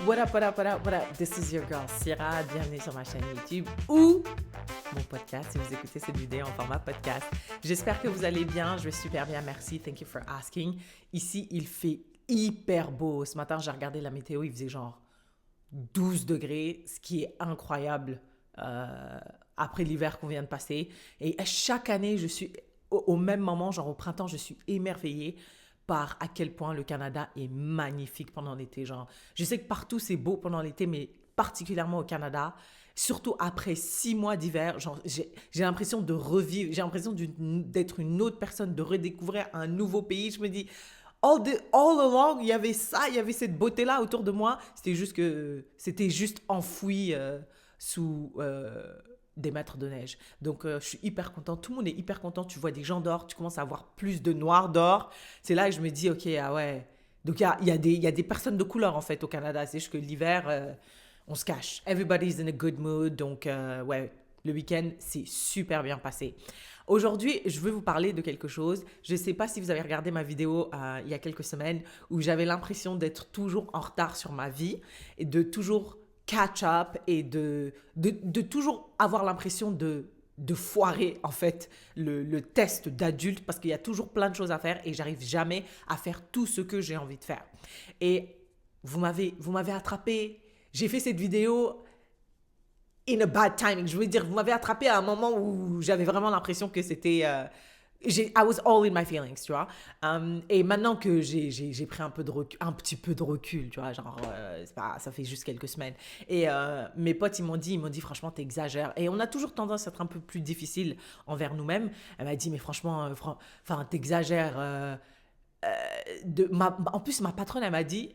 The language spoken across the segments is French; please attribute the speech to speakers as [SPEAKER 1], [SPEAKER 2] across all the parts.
[SPEAKER 1] What up, what up, what up, what up? This is your girl Syrah. Bienvenue sur ma chaîne YouTube ou mon podcast si vous écoutez cette vidéo en format podcast. J'espère que vous allez bien. Je vais super bien, merci. Thank you for asking. Ici, il fait hyper beau. Ce matin, j'ai regardé la météo, il faisait genre 12 degrés, ce qui est incroyable après l'hiver qu'on vient de passer. Et chaque année, je suis au même moment, genre au printemps, je suis émerveillée par à quel point le Canada est magnifique pendant l'été. Genre, je sais que partout c'est beau pendant l'été, mais particulièrement au Canada, surtout après 6 mois d'hiver, genre, j'ai l'impression de revivre, j'ai l'impression d'être une autre personne, de redécouvrir un nouveau pays. Je me dis, all along, il y avait ça, il y avait cette beauté-là autour de moi. C'était juste enfoui sous des mètres de neige. Donc, je suis hyper contente. Tout le monde est hyper content. Tu vois des gens dehors, tu commences à avoir plus de noirs dehors. C'est là que je me dis, OK, ah ouais. Donc, il y a des personnes de couleur, en fait, au Canada. C'est juste que l'hiver, on se cache. Everybody's in a good mood. Donc, ouais, le week-end, c'est super bien passé. Aujourd'hui, je veux vous parler de quelque chose. Je ne sais pas si vous avez regardé ma vidéo il y a quelques semaines où j'avais l'impression d'être toujours en retard sur ma vie et de toujours catch up et de toujours avoir l'impression de foirer en fait le test d'adulte parce qu'il y a toujours plein de choses à faire et j'arrive jamais à faire tout ce que j'ai envie de faire. Et vous m'avez attrapé. J'ai fait cette vidéo in a bad timing. Je veux dire, vous m'avez attrapé à un moment où j'avais vraiment l'impression que c'était I was all in my feelings, tu vois. Et maintenant que j'ai pris un petit peu de recul, tu vois, genre, ça fait juste quelques semaines. Et mes potes, ils m'ont dit, franchement, t'exagères. Et on a toujours tendance à être un peu plus difficile envers nous-mêmes. Elle m'a dit, mais franchement, t'exagères. En plus, ma patronne, elle m'a dit,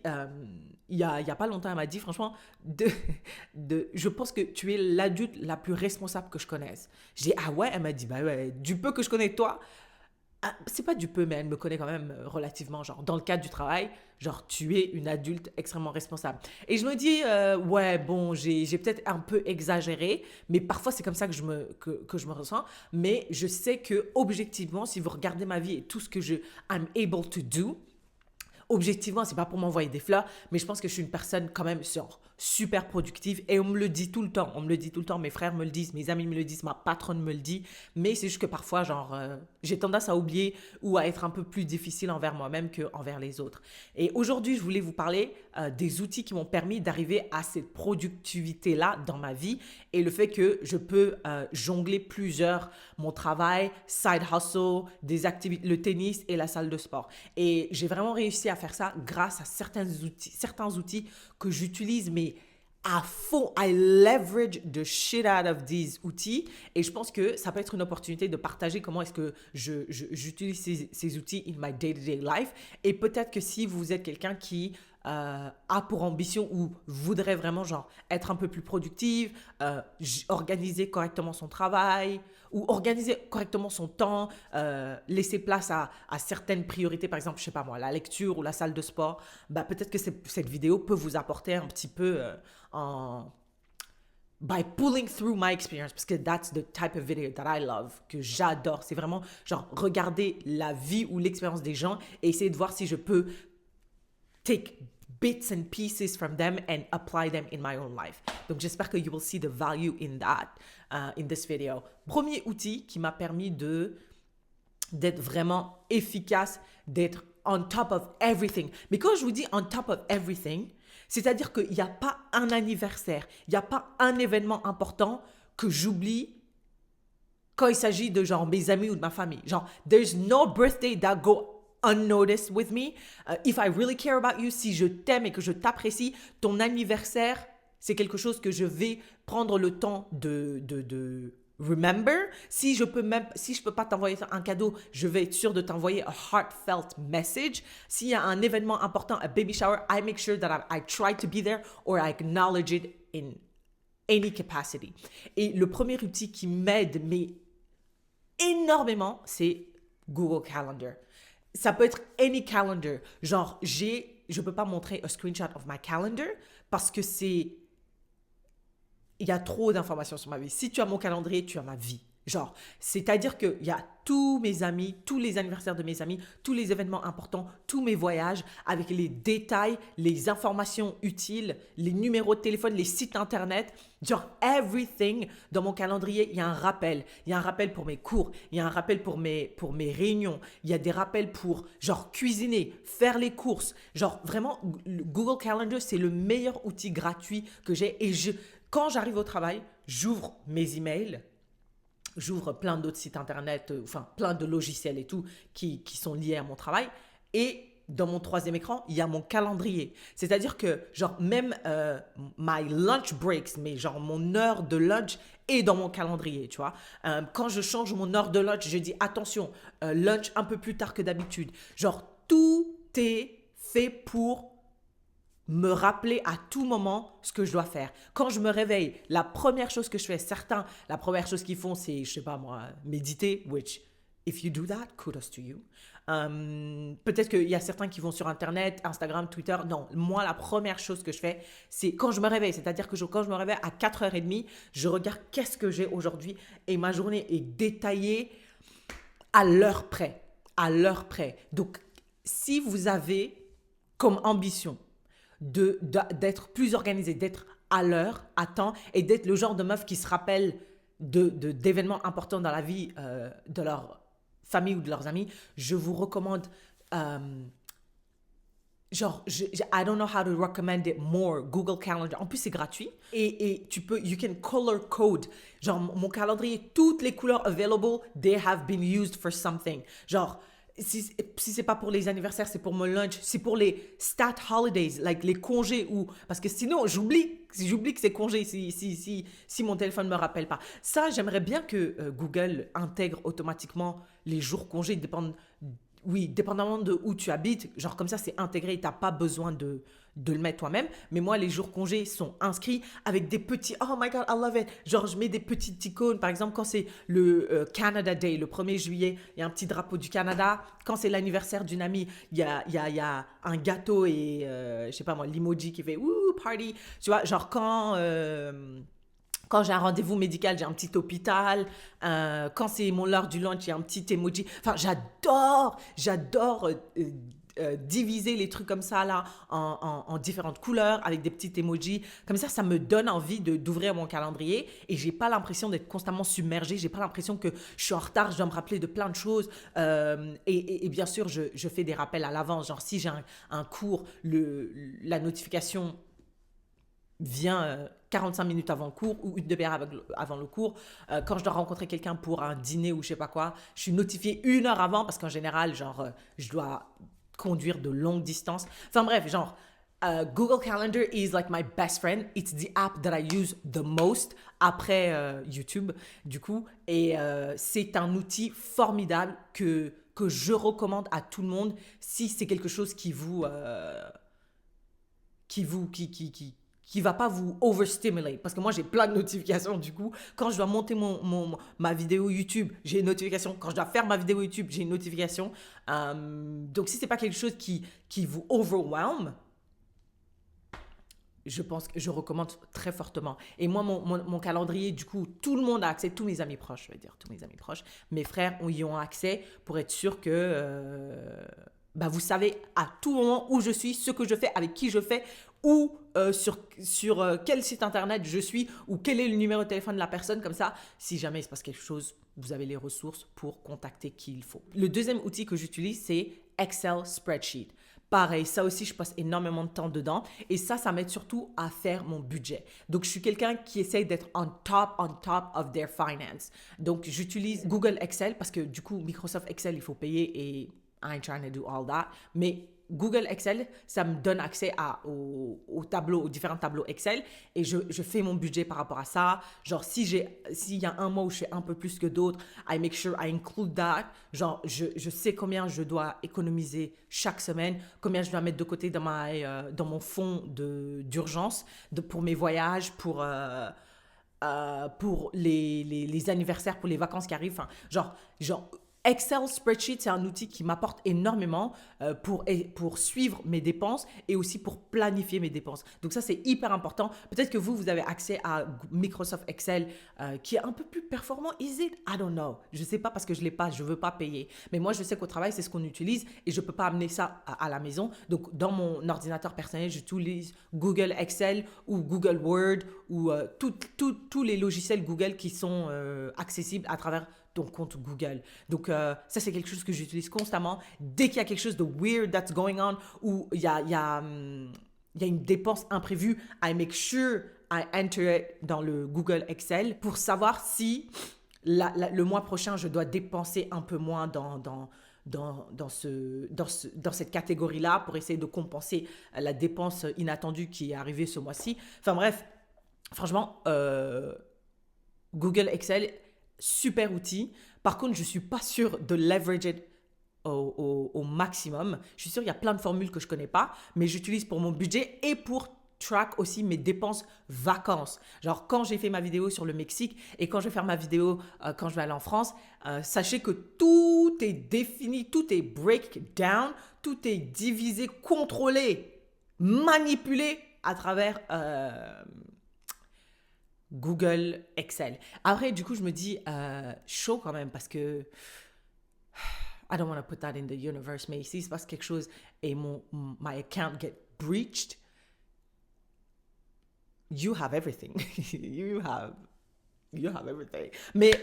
[SPEAKER 1] il y a pas longtemps, elle m'a dit, franchement, je pense que tu es l'adulte la plus responsable que je connaisse. J'ai dit, ah ouais? Elle m'a dit, bah ouais, du peu que je connais de toi, c'est pas du peu, mais elle me connaît quand même relativement, genre, dans le cadre du travail, genre, tu es une adulte extrêmement responsable. Et je me dis, ouais, bon, j'ai peut-être un peu exagéré, mais parfois c'est comme ça que je me ressens. Mais je sais que, objectivement, si vous regardez ma vie et tout ce que I'm able to do, objectivement, c'est pas pour m'envoyer des fleurs, mais je pense que je suis une personne quand même genre, super productive et on me le dit tout le temps. On me le dit tout le temps, mes frères me le disent, mes amis me le disent, ma patronne me le dit. Mais c'est juste que parfois, genre, j'ai tendance à oublier ou à être un peu plus difficile envers moi-même qu'envers les autres. Et aujourd'hui, je voulais vous parler des outils qui m'ont permis d'arriver à cette productivité-là dans ma vie et le fait que je peux jongler mon travail, side hustle, des activités, le tennis et la salle de sport. Et j'ai vraiment réussi à faire ça grâce à certains outils que j'utilise, mais à fond. I leverage the shit out of these outils et je pense que ça peut être une opportunité de partager comment est-ce que j'utilise ces outils in my day-to-day life. Et peut-être que si vous êtes quelqu'un qui a pour ambition ou voudrait vraiment genre être un peu plus productive, organiser correctement son travail ou organiser correctement son temps, laisser place à certaines priorités, par exemple, je sais pas moi, la lecture ou la salle de sport, bah peut-être que cette vidéo peut vous apporter un petit peu by pulling through my experience, parce que that's the type of video that I love, que j'adore. C'est vraiment genre regarder la vie ou l'expérience des gens et essayer de voir si je peux take bits and pieces from them and apply them in my own life. Donc, j'espère que you will see the value in that, in this video. Premier outil qui m'a permis d'être vraiment efficace, d'être on top of everything. Mais quand je vous dis on top of everything, c'est-à-dire qu'il n'y a pas un anniversaire, il n'y a pas un événement important que j'oublie quand il s'agit de genre mes amis ou de ma famille. Genre, there's no birthday that go unnoticed with me. If I really care about you, si je t'aime et que je t'apprécie, ton anniversaire, c'est quelque chose que je vais prendre le temps de remember. Si je peux pas t'envoyer un cadeau, je vais être sûr de t'envoyer a heartfelt message. S'il y a un événement important, a baby shower, I make sure that I try to be there or I acknowledge it in any capacity. Et le premier outil qui m'aide, mais énormément, c'est Google Calendar. Ça peut être any calendar. Genre, je peux pas montrer un screenshot of my calendar parce que il y a trop d'informations sur ma vie. Si tu as mon calendrier, tu as ma vie. Genre, c'est-à-dire qu'il y a tous mes amis, tous les anniversaires de mes amis, tous les événements importants, tous mes voyages, avec les détails, les informations utiles, les numéros de téléphone, les sites internet, genre everything dans mon calendrier, il y a un rappel. Il y a un rappel pour mes cours, il y a un rappel pour mes réunions, il y a des rappels pour genre cuisiner, faire les courses. Genre vraiment, Google Calendar, c'est le meilleur outil gratuit que j'ai. Et quand j'arrive au travail, j'ouvre mes emails. J'ouvre plein d'autres sites internet, enfin plein de logiciels et tout qui sont liés à mon travail. Et dans mon troisième écran, il y a mon calendrier. C'est-à-dire que genre même my lunch breaks, mais genre mon heure de lunch est dans mon calendrier, tu vois. Quand je change mon heure de lunch, je dis attention, lunch un peu plus tard que d'habitude. Genre tout est fait pour me rappeler à tout moment ce que je dois faire. Quand je me réveille, la première chose que je fais, certains, la première chose qu'ils font, c'est, je sais pas moi, méditer, which, if you do that, kudos to you. Peut-être qu'il y a certains qui vont sur Internet, Instagram, Twitter. Non, moi, la première chose que je fais, c'est quand je me réveille. C'est-à-dire que quand je me réveille à 4h30, je regarde qu'est-ce que j'ai aujourd'hui et ma journée est détaillée à l'heure près. À l'heure près. Donc, si vous avez comme ambition d'être plus organisé, d'être à l'heure, à temps, et d'être le genre de meuf qui se rappelle d'événements importants dans la vie de leur famille ou de leurs amis, je vous recommande I don't know how to recommend it more, Google Calendar. En plus, c'est gratuit et you can color code. Genre, mon calendrier, toutes les couleurs available, they have been used for something. Genre, si c'est pas pour les anniversaires, c'est pour mon lunch, c'est pour les stat holidays, like les congés parce que sinon j'oublie que c'est congé si mon téléphone me rappelle pas. Ça, j'aimerais bien que Google intègre automatiquement les jours congés, dépendamment de où tu habites. Genre comme ça, c'est intégré, t'as pas besoin de le mettre toi-même. Mais moi, les jours congés sont inscrits avec des petits... Oh my God, I love it. Genre, je mets des petites icônes. Par exemple, quand c'est le Canada Day, le 1er juillet, il y a un petit drapeau du Canada. Quand c'est l'anniversaire d'une amie, il y a un gâteau et, je sais pas moi, l'emoji qui fait « Woo, party ». Tu vois, genre quand j'ai un rendez-vous médical, j'ai un petit hôpital. Quand c'est l'heure du lunch, il y a un petit emoji. Enfin, j'adore diviser les trucs comme ça là en différentes couleurs avec des petits emojis. Comme ça me donne envie d'ouvrir mon calendrier et j'ai pas l'impression d'être constamment submergée. J'ai pas l'impression que je suis en retard, je dois me rappeler de plein de choses. Et bien sûr, je fais des rappels à l'avance. Genre, si j'ai un cours, la notification vient 45 minutes avant le cours ou une demi-heure avant le cours. Quand je dois rencontrer quelqu'un pour un dîner ou je sais pas quoi, je suis notifiée 1 heure avant parce qu'en général, genre, je dois conduire de longues distances. Enfin bref, genre, Google Calendar is like my best friend. It's the app that I use the most après YouTube, du coup. Et c'est un outil formidable que je recommande à tout le monde si c'est quelque chose qui va pas vous overstimulate. Parce que moi, j'ai plein de notifications, du coup. Quand je dois monter ma vidéo YouTube, j'ai une notification. Quand je dois faire ma vidéo YouTube, j'ai une notification. Donc, si c'est pas quelque chose qui vous overwhelm, je pense que je recommande très fortement. Et moi, mon calendrier, du coup, tout le monde a accès, tous mes amis proches, je vais dire tous mes amis proches. Mes frères y ont accès pour être sûr que vous savez à tout moment où je suis, ce que je fais, avec qui je fais, ou sur quel site internet je suis, ou quel est le numéro de téléphone de la personne. Comme ça, si jamais il se passe quelque chose, vous avez les ressources pour contacter qui il faut. Le deuxième outil que j'utilise, c'est Excel Spreadsheet. Pareil, ça aussi, je passe énormément de temps dedans. Et ça m'aide surtout à faire mon budget. Donc, je suis quelqu'un qui essaye d'être on top of their finance. Donc, j'utilise Google Excel parce que du coup, Microsoft Excel, il faut payer et I ain't trying to do all that. Mais Google Excel, ça me donne accès aux différents tableaux Excel et je fais mon budget par rapport à ça. Genre, s'il y a un mois où je fais un peu plus que d'autres, I make sure I include that. Genre, je sais combien je dois économiser chaque semaine, combien je dois mettre de côté dans mon fonds d'urgence pour mes voyages, pour les anniversaires, pour les vacances qui arrivent. Enfin, genre Excel Spreadsheet, c'est un outil qui m'apporte énormément pour suivre mes dépenses et aussi pour planifier mes dépenses. Donc ça, c'est hyper important. Peut-être que vous avez accès à Microsoft Excel qui est un peu plus performant. Is it? I don't know. Je ne sais pas parce que je ne l'ai pas, je ne veux pas payer. Mais moi, je sais qu'au travail, c'est ce qu'on utilise et je ne peux pas amener ça à la maison. Donc, dans mon ordinateur personnel, j'utilise Google Excel ou Google Word ou tous les logiciels Google qui sont accessibles à travers ton compte Google. Donc, ça, c'est quelque chose que j'utilise constamment. Dès qu'il y a quelque chose de weird that's going on ou il y a une dépense imprévue, I make sure I enter it dans le Google Excel pour savoir si le mois prochain, je dois dépenser un peu moins dans cette catégorie-là pour essayer de compenser la dépense inattendue qui est arrivée ce mois-ci. Enfin bref, franchement, Google Excel, super outil. Par contre, je ne suis pas sûre de leverage it au maximum. Je suis sûre qu'il y a plein de formules que je ne connais pas, mais j'utilise pour mon budget et pour track aussi mes dépenses vacances. Genre quand j'ai fait ma vidéo sur le Mexique et quand je vais faire ma vidéo quand je vais aller en France, sachez que tout est défini, tout est breakdown, tout est divisé, contrôlé, manipulé à travers Google Excel. Après, du coup, je me dis chaud quand même parce que I don't want to put that in the universe, mais ici, il se passe quelque chose et my account get breached. You have everything. you have everything. Mais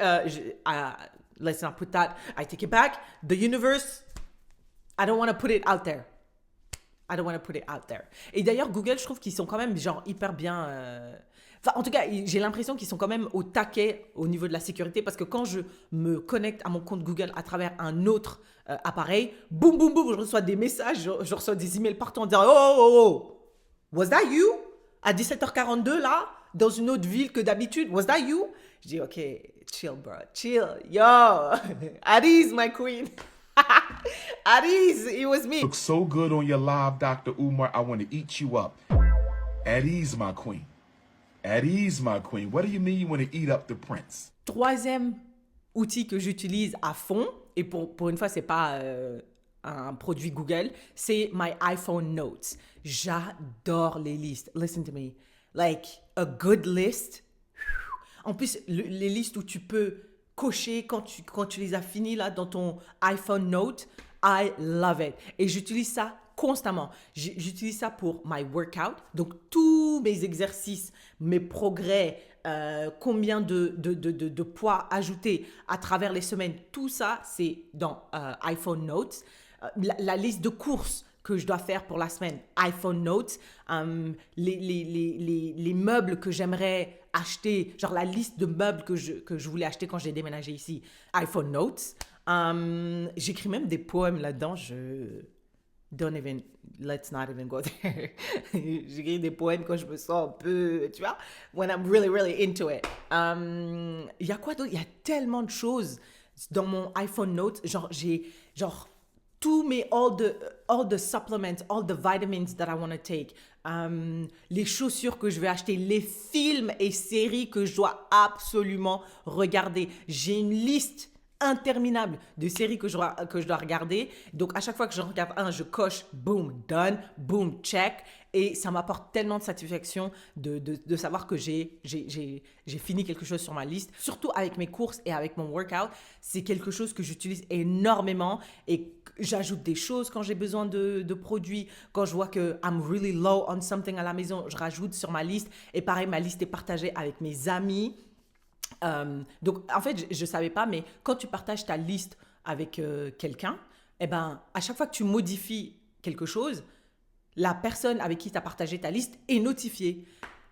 [SPEAKER 1] let's not put that. I take it back. The universe, I don't want to put it out there. I don't want to put it out there. Et d'ailleurs, Google, je trouve qu'ils sont quand même genre hyper bien... Enfin, en tout cas, j'ai l'impression qu'ils sont quand même au taquet au niveau de la sécurité parce que quand je me connecte à mon compte Google à travers un autre appareil, boum, boum, boum, je reçois des messages, je reçois des emails partout en disant « Oh, was that you? À 17h42 là, dans une autre ville que d'habitude, was that you? » Je dis « Ok, chill bro, chill, yo, at ease my queen. » At ease, it was me.
[SPEAKER 2] Look so good on your live, Dr. Umar. I want to eat you up. At ease, my queen. At ease, my queen. What do you mean you want to eat up the prince?
[SPEAKER 1] Troisième outil que j'utilise à fond, et pour une fois, c'est pas un produit Google, c'est my iPhone Notes. J'adore les listes. Listen to me. Like, a good list. En plus, les listes où tu peux cocher quand tu les as finis là dans ton iPhone Note, I love it. Et j'utilise ça constamment. J'utilise ça pour my workout. Donc, tous mes exercices, mes progrès, combien de poids ajoutés à travers les semaines, tout ça, c'est dans iPhone Notes. La liste de courses que je dois faire pour la semaine, iPhone Notes. Les meubles que j'aimerais acheter, genre la liste de meubles que je voulais acheter quand j'ai déménagé ici, iPhone Notes. J'écris même des poèmes là-dedans. Let's not even go there. J'écris des poèmes quand je me sens un peu, tu vois, when I'm really, really into it. Il y a quoi d'autre? Il y a tellement de choses dans mon iPhone Notes. Genre, tous mes, all the supplements, all the vitamins that I want to take, les chaussures que je vais acheter, les films et séries que je dois absolument regarder. J'ai une liste interminable de séries que je dois regarder. Donc, à chaque fois que je regarde un, je coche, boom, done, boom, check. Et ça m'apporte tellement de satisfaction de savoir que j'ai fini quelque chose sur ma liste. Surtout avec mes courses et avec mon workout, c'est quelque chose que j'utilise énormément et j'ajoute des choses quand j'ai besoin de produits. Quand je vois que I'm really low on something à la maison, je rajoute sur ma liste. Et pareil, ma liste est partagée avec mes amis. Donc, en fait, je ne savais pas, mais quand tu partages ta liste avec quelqu'un, eh ben, à chaque fois que tu modifies quelque chose, la personne avec qui tu as partagé ta liste est notifiée.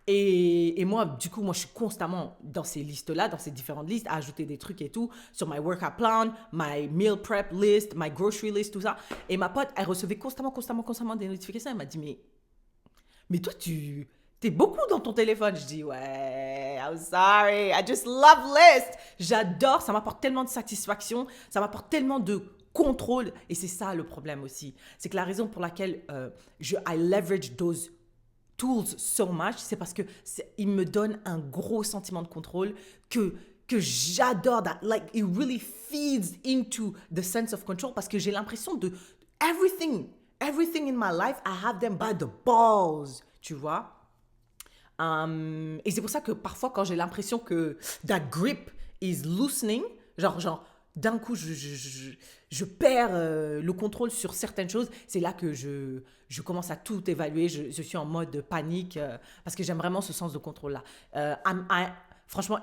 [SPEAKER 1] Et moi, du coup, je suis constamment dans ces listes-là, dans ces différentes listes, à ajouter des trucs et tout, sur my workout plan, my meal prep list, my grocery list, tout ça. Et ma pote, elle recevait constamment des notifications. Elle m'a dit, mais toi, t'es beaucoup dans ton téléphone. Je dis, ouais, I'm sorry, I just love lists. J'adore, ça m'apporte tellement de satisfaction, ça m'apporte tellement de contrôle. Et c'est ça le problème aussi. C'est que la raison pour laquelle I leverage those tools so much, c'est parce que il me donne un gros sentiment de contrôle que que j'adore, that like it really feeds into the sense of control parce que j'ai l'impression de everything in my life, I have them by the balls, tu vois. Et c'est pour ça que parfois quand j'ai l'impression que that grip is loosening, genre d'un coup je perds le contrôle sur certaines choses, c'est là que je commence à tout évaluer, je suis en mode panique parce que j'aime vraiment ce sens de contrôle là. Franchement,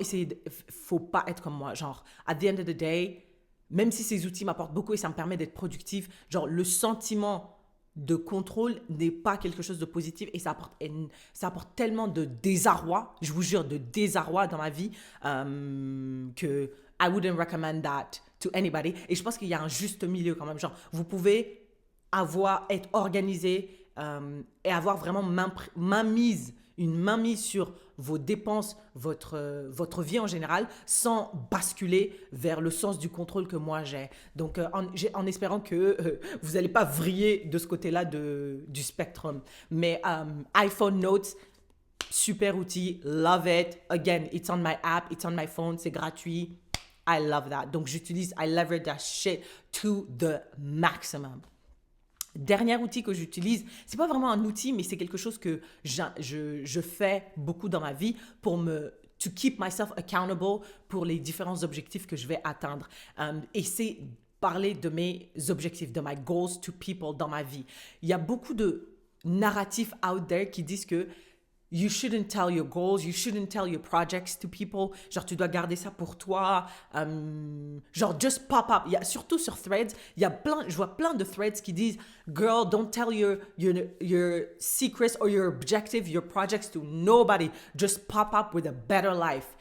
[SPEAKER 1] faut pas être comme moi, genre at the end of the day, même si ces outils m'apportent beaucoup et ça me permet d'être productif, genre le sentiment de contrôle n'est pas quelque chose de positif et ça apporte tellement de désarroi, je vous jure, de désarroi dans ma vie que I wouldn't recommend that to anybody. Et je pense qu'il y a un juste milieu quand même. Genre, vous pouvez être organisé et avoir vraiment une mainmise sur vos dépenses, votre vie en général, sans basculer vers le sens du contrôle que moi j'ai. Donc, en espérant que vous n'allez pas vriller de ce côté-là du spectrum. Mais iPhone Notes, super outil, love it. Again, it's on my app, it's on my phone, c'est gratuit. I love that. Donc, I leverage that shit to the maximum. Dernier outil que j'utilise, c'est pas vraiment un outil, mais c'est quelque chose que je fais beaucoup dans ma vie to keep myself accountable pour les différents objectifs que je vais atteindre. Et c'est parler de mes objectifs, de my goals to people dans ma vie. Il y a beaucoup de narratifs out there qui disent que you shouldn't tell your goals, you shouldn't tell your projects to people. Genre, tu dois garder ça pour toi. Genre, just pop up. Surtout sur Threads, je vois plein de threads qui disent girl, don't tell your secrets or your objective, your projects to nobody. Just pop up with a better life.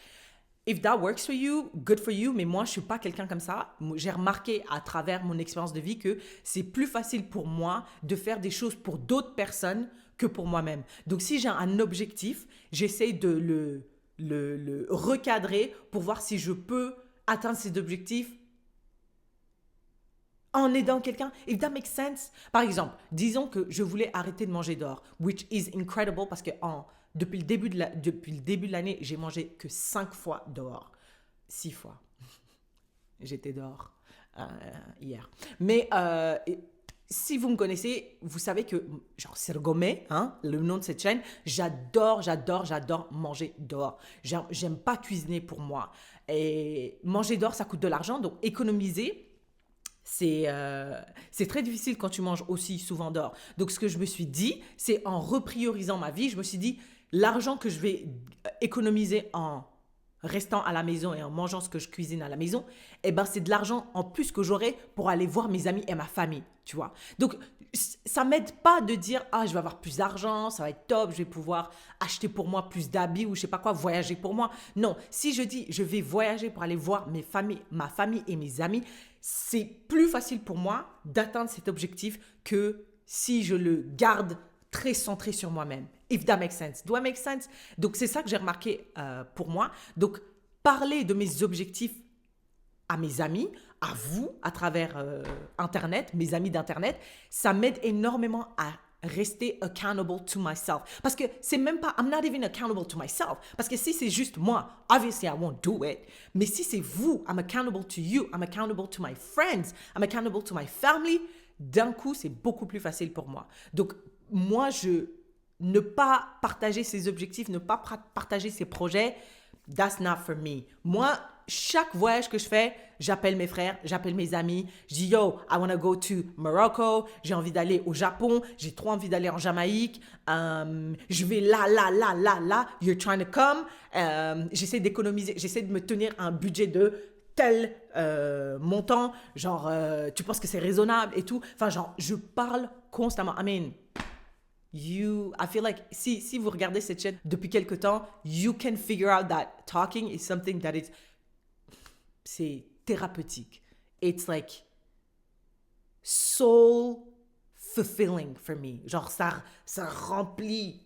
[SPEAKER 1] If that works for you, good for you. Mais moi, je suis pas quelqu'un comme ça. J'ai remarqué à travers mon expérience de vie que c'est plus facile pour moi de faire des choses pour d'autres personnes que pour moi-même. Donc, si j'ai un objectif, j'essaie de le recadrer pour voir si je peux atteindre cet objectif en aidant quelqu'un. If that makes sense. Par exemple, disons que je voulais arrêter de manger dehors, which is incredible parce que depuis le début de l'année, j'ai mangé que 5 fois dehors. 6 fois. J'étais dehors hier. Mais si vous me connaissez, vous savez que, genre Sirgome, le nom de cette chaîne, j'adore manger dehors. J'aime pas cuisiner pour moi. Et manger dehors, ça coûte de l'argent, donc économiser, c'est très difficile quand tu manges aussi souvent dehors. Donc, ce que je me suis dit, c'est en repriorisant ma vie, je me suis dit, l'argent que je vais économiser en restant à la maison et en mangeant ce que je cuisine à la maison, c'est de l'argent en plus que j'aurai pour aller voir mes amis et ma famille, tu vois. Donc, ça m'aide pas de dire « Ah, je vais avoir plus d'argent, ça va être top, je vais pouvoir acheter pour moi plus d'habits ou je sais pas quoi, voyager pour moi. » Non, si je dis « Je vais voyager pour aller voir ma famille et mes amis », c'est plus facile pour moi d'atteindre cet objectif que si je le garde très centré sur moi-même. If that makes sense. Do I make sense? Donc, c'est ça que j'ai remarqué pour moi. Donc, parler de mes objectifs à mes amis, à vous, à travers Internet, mes amis d'Internet, ça m'aide énormément à rester accountable to myself. Parce que c'est même pas, I'm not even accountable to myself. Parce que si c'est juste moi, obviously I won't do it. Mais si c'est vous, I'm accountable to you, I'm accountable to my friends, I'm accountable to my family, d'un coup, c'est beaucoup plus facile pour moi. Donc, moi, ne pas partager ses objectifs, ne pas partager ses projets, that's not for me. Moi, chaque voyage que je fais, j'appelle mes frères, j'appelle mes amis, je dis yo, I want to go to Morocco, j'ai envie d'aller au Japon, j'ai trop envie d'aller en Jamaïque, je vais là, you're trying to come, j'essaie d'économiser, j'essaie de me tenir un budget de tel montant, genre tu penses que c'est raisonnable et tout, enfin genre je parle constamment, I mean, I feel like, si vous regardez cette chaîne depuis quelque temps, you can figure out that talking is something that c'est thérapeutique. It's like soul fulfilling for me. Genre, ça remplit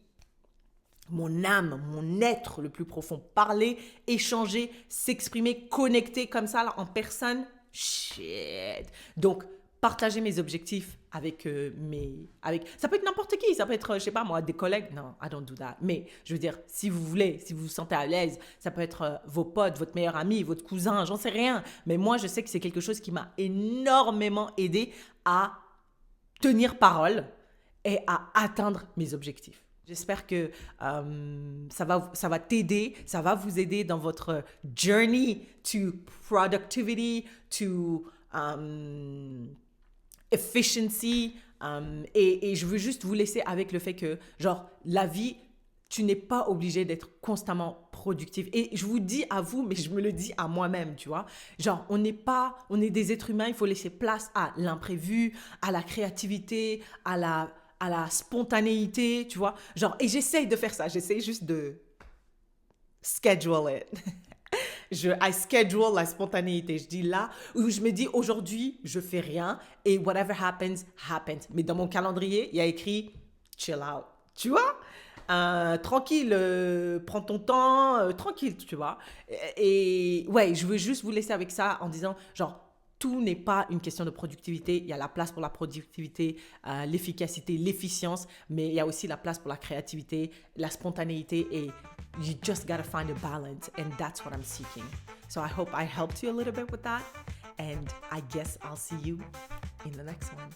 [SPEAKER 1] mon âme, mon être le plus profond. Parler, échanger, s'exprimer, connecter comme ça là, en personne. Shit. Donc, partager mes objectifs avec ça peut être n'importe qui, ça peut être, je sais pas moi, des collègues. Non, I don't do that. Mais je veux dire, si vous voulez, si vous vous sentez à l'aise, ça peut être vos potes, votre meilleur ami, votre cousin, j'en sais rien. Mais moi, je sais que c'est quelque chose qui m'a énormément aidé à tenir parole et à atteindre mes objectifs. J'espère que ça va t'aider, ça va vous aider dans votre journey to productivity, to efficiency. Et je veux juste vous laisser avec le fait que, genre, la vie, tu n'es pas obligé d'être constamment productif. Et je vous dis à vous, mais je me le dis à moi-même, tu vois. Genre, on est des êtres humains, il faut laisser place à l'imprévu, à la créativité, à la spontanéité, tu vois. Genre, et j'essaye de faire ça, j'essaye juste de schedule it. I schedule la spontanéité. Je dis là, où je me dis aujourd'hui, je fais rien et whatever happens, happens. Mais dans mon calendrier, il y a écrit chill out. Tu vois? Tranquille, prends ton temps, tranquille, tu vois. Et ouais, je veux juste vous laisser avec ça en disant, genre, tout n'est pas une question de productivité. Il y a la place pour la productivité, l'efficacité, l'efficience, mais il y a aussi la place pour la créativité, la spontanéité et you just gotta find a balance and that's what I'm seeking. So I hope I helped you a little bit with that and I guess I'll see you in the next one.